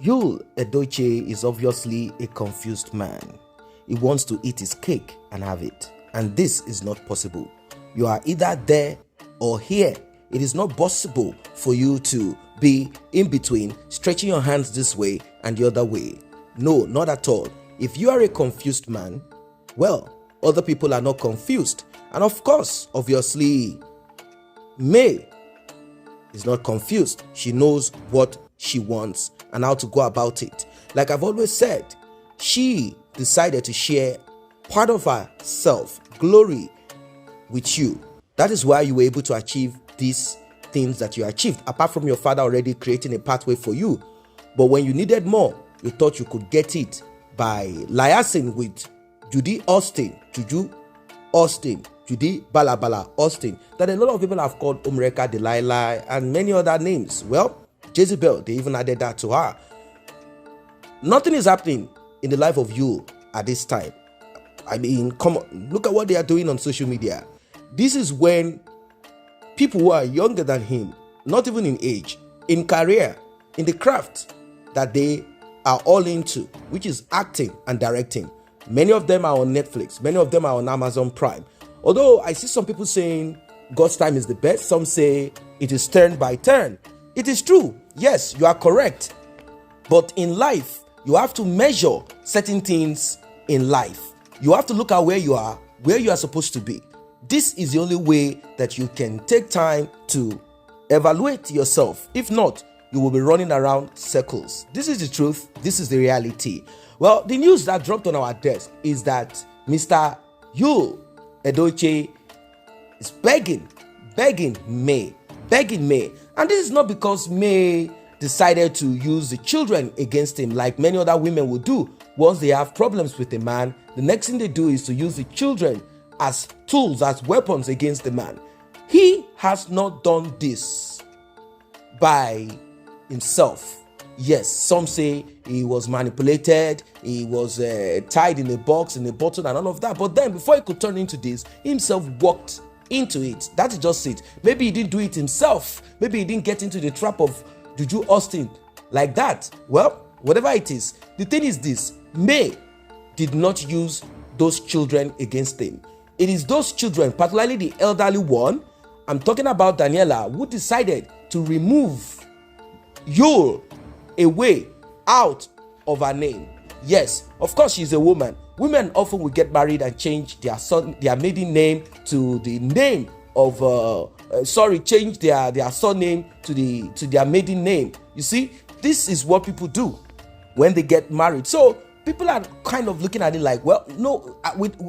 Edochie is obviously a confused man. He wants to eat his cake and have it. And this is not possible. You are either there or here. It is not possible for you to be in between, stretching your hands this way and the other way. No, not at all. If you are a confused man, well, other people are not confused. And of course, obviously, May is not confused. She knows what she wants and how to go about it. Like I've always said, she decided to share part of herself, glory, with you. That is why you were able to achieve these things that you achieved, apart from your father already creating a pathway for you. But when you needed more, you thought you could get it by liaising with Judy Austin, Judy Balabala Austin, that a lot of people have called Umreka, Delilah, and many other names. Well, Jezebel, they even added that to her. Nothing is happening in the life of you at this time. I mean, come on, look at what they are doing on social media. This is when people who are younger than him, not even in age, in career, in the craft that they are all into, which is acting and directing. Many of them are on Netflix. Many of them are on Amazon Prime. Although I see some people saying God's time is the best. Some say it is turn by turn. It is true. Yes, you are correct. But in life, you have to measure certain things in life. You have to look at where you are supposed to be. This is the only way that you can take time to evaluate yourself. If not, you will be running around circles. This is the truth. This is the reality. Well, the news that dropped on our desk is that Mr. Edochie is begging May. And this is not because May decided to use the children against him like many other women would do. Once they have problems with a man, the next thing they do is to use the children as tools, as weapons against the man. He has not done this by himself. Yes, some say he was manipulated, he was tied in a box, in a bottle and all of that. But then before he could turn into this, he himself walked into it. That is just it. Maybe he didn't do it himself. Maybe he didn't get into the trap of Juju Austin like that. Well, whatever it is, the thing is this: May did not use those children against him. It is those children, particularly the elderly one, I'm talking about Daniela, who decided to remove Yul away out of her name. Yes, of course she's a woman. Women often will get married and change their maiden name to the name of change their surname to their maiden name. You see, this is what people do when they get married. So people are kind of looking at it like, well, no,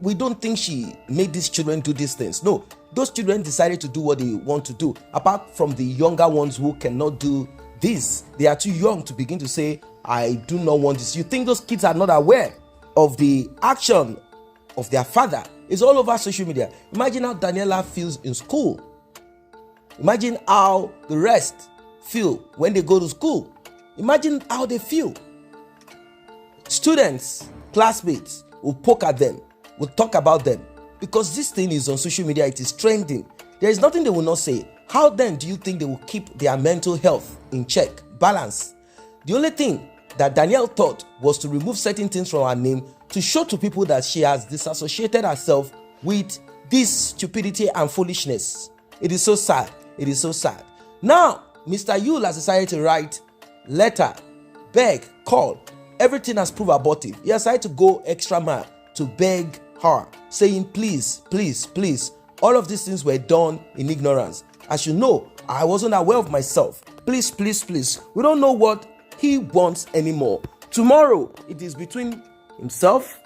we don't think she made these children do these things. No, those children decided to do what they want to do. Apart from the younger ones who cannot do this, they are too young to begin to say, I do not want this. You think those kids are not aware of the action of their father? It's all over social media. Imagine how Daniela feels in school. Imagine how the rest feel when they go to school. Imagine how they feel. Students, classmates will poke at them, will talk about them, because this thing is on social media, it is trending. There is nothing they will not say. How then do you think they will keep their mental health in check, balance? The only thing that Danielle thought was to remove certain things from her name to show to people that she has disassociated herself with this stupidity and foolishness. It is so sad. It is so sad. Now, Mr. Yul has decided to write letter, beg, call. Everything has proved abortive. He has decided to go extra mile to beg her, saying, please, please, please. All of these things were done in ignorance. As you know, I wasn't aware of myself. Please, please, please. We don't know what he wants anymore. Tomorrow, it is between himself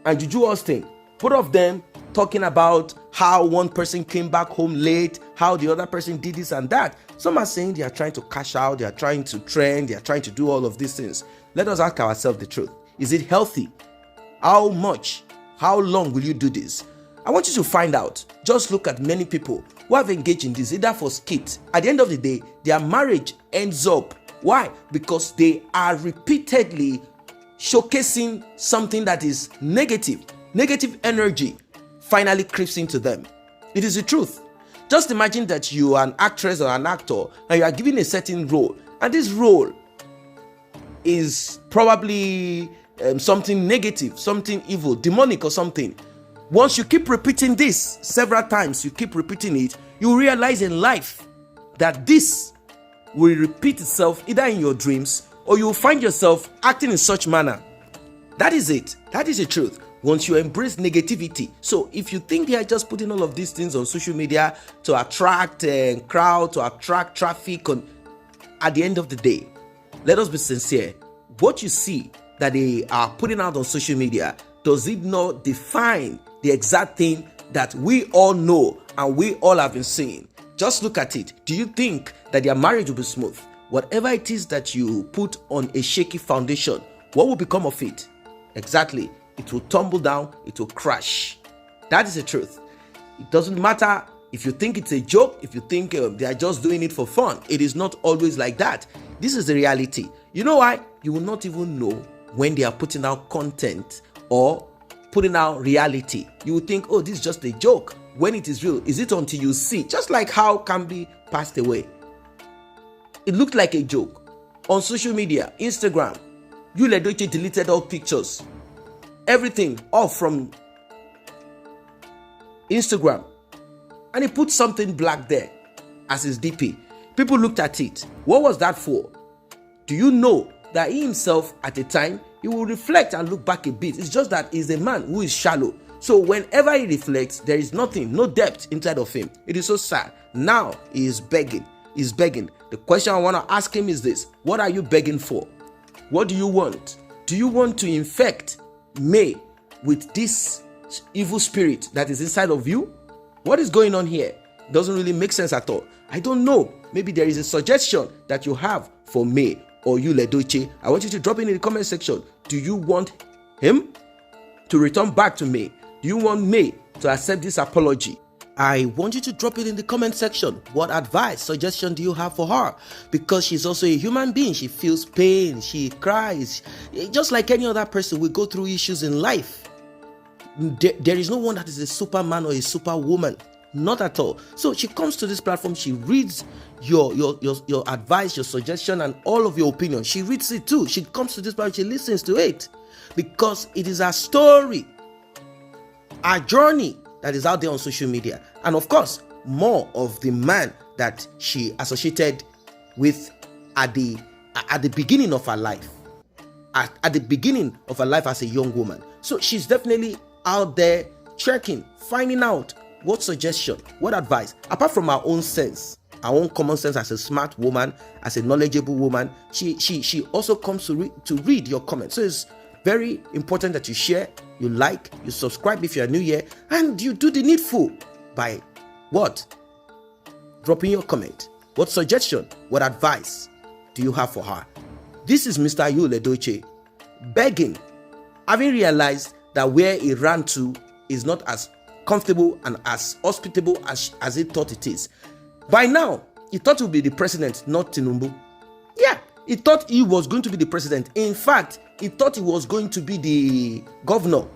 and Juju Austin. Both of them talking about how one person came back home late, how the other person did this and that. Some are saying they are trying to cash out, they are trying to trend, they are trying to do all of these things. Let us ask ourselves the truth. Is it healthy? How much? How long will you do this? I want you to find out. Just look at many people who have engaged in this, either for skit. At the end of the day, their marriage ends up. Why? Because they are repeatedly showcasing something that is negative. Negative energy finally creeps into them. It is the truth. Just imagine that you are an actress or an actor and you are given a certain role, and this role is probably something negative, something evil, demonic or something. Once you keep repeating this several times, you keep repeating it, you realize in life that this will repeat itself either in your dreams or you will find yourself acting in such manner. That is it. That is the truth. Once you embrace negativity. So if you think they are just putting all of these things on social media to attract crowd, to attract traffic, at the end of the day, let us be sincere. What you see that they are putting out on social media, does it not define the exact thing that we all know and we all have been seeing? Just look at it. Do you think that their marriage will be smooth? Whatever it is that you put on a shaky foundation, what will become of it? Exactly. It will tumble down. It will crash. That is the truth. It doesn't matter if you think it's a joke, if you think they are just doing it for fun. It is not always like that. This is the reality. You know why? You will not even know when they are putting out content or putting out reality. You will think, oh, this is just a joke. When it is real, is it until you see? Just like how Kambi passed away. It looked like a joke. On social media, Instagram, Edochie deleted all pictures. Everything off from Instagram. And he put something black there as his DP. People looked at it. What was that for? Do you know that he himself at the time, he will reflect and look back a bit. It's just that he's a man who is shallow. So whenever he reflects, there is nothing, no depth inside of him. It is so sad. Now he is begging. He's begging. The question I want to ask him is this. What are you begging for? What do you want? Do you want to infect May with this evil spirit that is inside of you? What is going on here? Doesn't really make sense at all. I don't know. Maybe there is a suggestion that you have for May or you, Edochie. I want you to drop it in the comment section. Do you want him to return back to May? Do you want May to accept this apology? I want you to drop it in the comment section. What advice, suggestion do you have for her? Because she's also a human being. She feels pain. She cries. Just like any other person, we go through issues in life. There is no one that is a superman or a superwoman. Not at all. So she comes to this platform. She reads your advice, your suggestion, and all of your opinion. She reads it too. She comes to this platform. She listens to it because it is her story, our journey that is out there on social media, and of course more of the man that she associated with at the beginning of her life, at the beginning of her life as a young woman. So she's definitely out there checking, finding out what suggestion, what advice, apart from her own sense, her own common sense as a smart woman, as a knowledgeable woman. She also comes to read your comments. So it's very important that you share, you like, you subscribe if you are new here, and you do the needful by what? Dropping your comment. What suggestion, what advice do you have for her? This is Mr. Edochie begging, having realized that where he ran to is not as comfortable and as hospitable as he thought it is. By now, he thought he would be the president, not Tinubu. Yeah, he thought he was going to be the president. In fact, he thought he was going to be the governor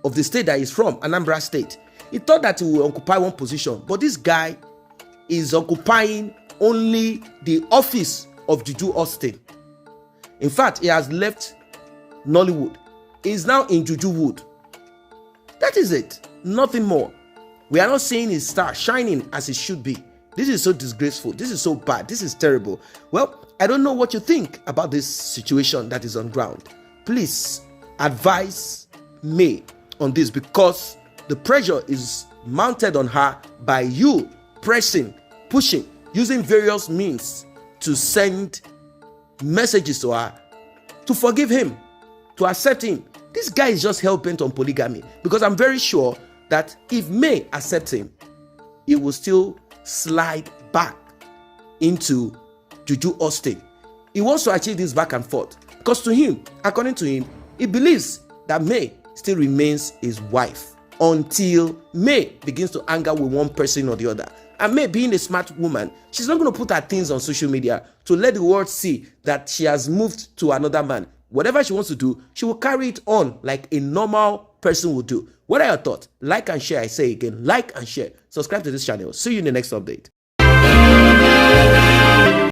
of the state that he's from, Anambra State. He thought that he would occupy one position, but this guy is occupying only the office of Juju Austin. In fact, he has left Nollywood. He is now in Juju Wood. That is it. Nothing more. We are not seeing his star shining as it should be. This is so disgraceful. This is so bad. This is terrible. Well, I don't know what you think about this situation that is on ground. Please advise me on this, because the pressure is mounted on her by you pressing, pushing, using various means to send messages to her to forgive him, to accept him. This guy is just hell-bent on polygamy, because I'm very sure that if May accepts him, he will still slide back into Juju Austin. He wants to achieve this back and forth because to him, according to him, he believes that May still remains his wife until May begins to anger with one person or the other. And May, being a smart woman, she's not going to put her things on social media to let the world see that she has moved to another man. Whatever she wants to do, she will carry it on like a normal person would do. What are your thoughts? Like and share. I say again, like and share. Subscribe to this channel. See you in the next update.